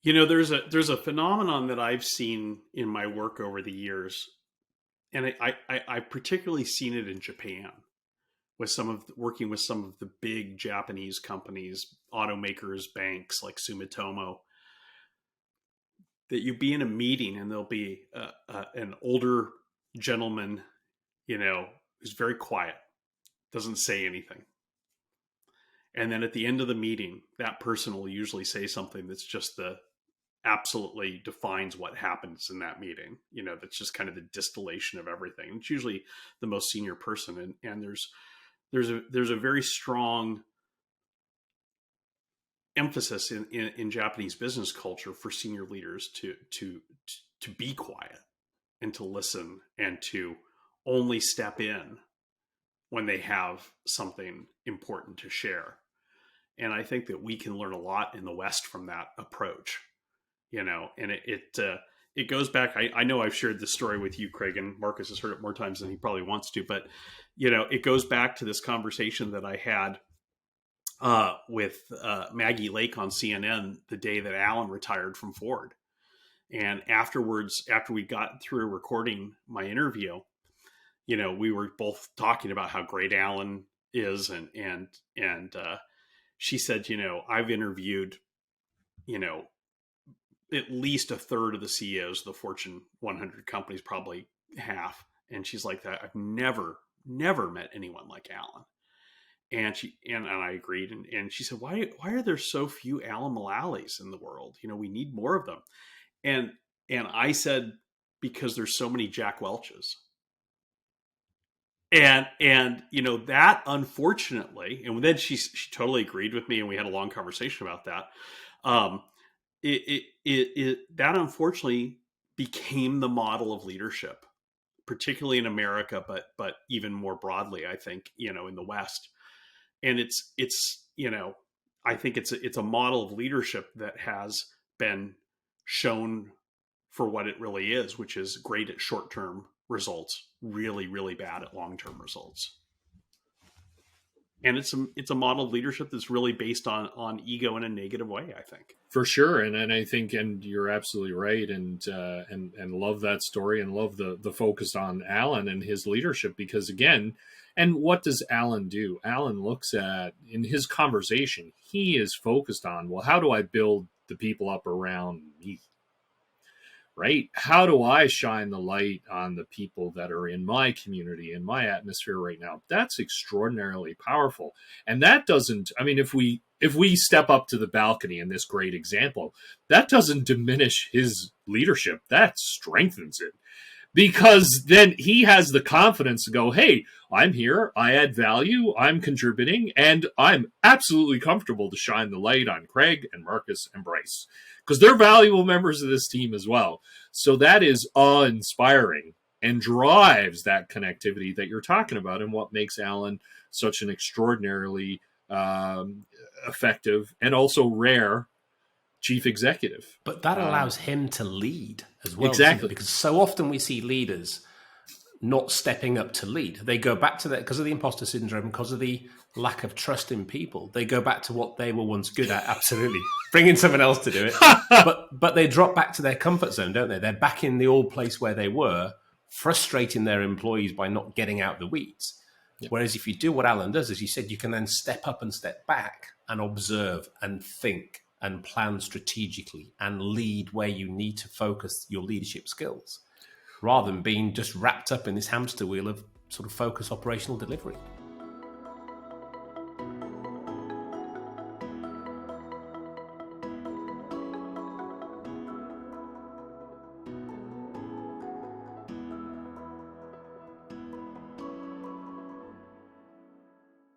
There's a phenomenon that I've seen in my work over the years, and I've particularly seen it in Japan with working with some of the big Japanese companies, automakers, banks like Sumitomo. That you be in a meeting and there'll be an older gentleman, who's very quiet, doesn't say anything. And then at the end of the meeting, that person will usually say something that's just absolutely defines what happens in that meeting. That's just kind of the distillation of everything. It's usually the most senior person. And there's a very strong emphasis in Japanese business culture for senior leaders to be quiet and to listen and to only step in when they have something important to share. And I think that we can learn a lot in the West from that approach, and it goes back. I know I've shared this story with you, Craig, and Marcus has heard it more times than he probably wants to, but it goes back to this conversation that I had with Maggie Lake on CNN the day that Alan retired from Ford. And afterwards, after we got through recording my interview, we were both talking about how great Alan is. And she said, I've interviewed, at least a third of the CEOs of the Fortune 100 companies, probably half. And she's like, that I've never met anyone like Alan. And I agreed. And she said, why are there so few Alan Mullalis in the world? We need more of them. And I said, because there's so many Jack Welches. And that, unfortunately, and then she totally agreed with me, and we had a long conversation about that. That unfortunately became the model of leadership, particularly in America, but even more broadly, I think, in the West. And I think it's a model of leadership that has been shown for what it really is, which is great at short-term results, really, really bad at long-term results. And it's a model of leadership that's really based on ego in a negative way, I think. For sure. And I think, and you're absolutely right. And love that story, and love the focus on Alan and his leadership, because again, and what does Alan do? Alan looks at, in his conversation, he is focused on, well, how do I build the people up around me? Right? How do I shine the light on the people that are in my community, in my atmosphere right now? That's extraordinarily powerful. And that doesn't, if we step up to the balcony in this great example, that doesn't diminish his leadership. That strengthens it. Because then he has the confidence to go, hey, I'm here, I add value, I'm contributing, and I'm absolutely comfortable to shine the light on Craig and Marcus and Bryce, because they're valuable members of this team as well. So that is awe-inspiring and drives that connectivity that you're talking about, and what makes Alan such an extraordinarily effective and also rare chief executive. But that allows him to lead as well. Exactly. Because so often we see leaders not stepping up to lead. They go back to that because of the imposter syndrome, because of the lack of trust in people. They go back to what they were once good at. Absolutely. Bringing someone else to do it. But they drop back to their comfort zone, don't they? They're back in the old place where they were, frustrating their employees by not getting out the weeds. Yep. Whereas if you do what Alan does, as you said, you can then step up and step back and observe and think and plan strategically and lead where you need to focus your leadership skills, rather than being just wrapped up in this hamster wheel of sort of focus operational delivery.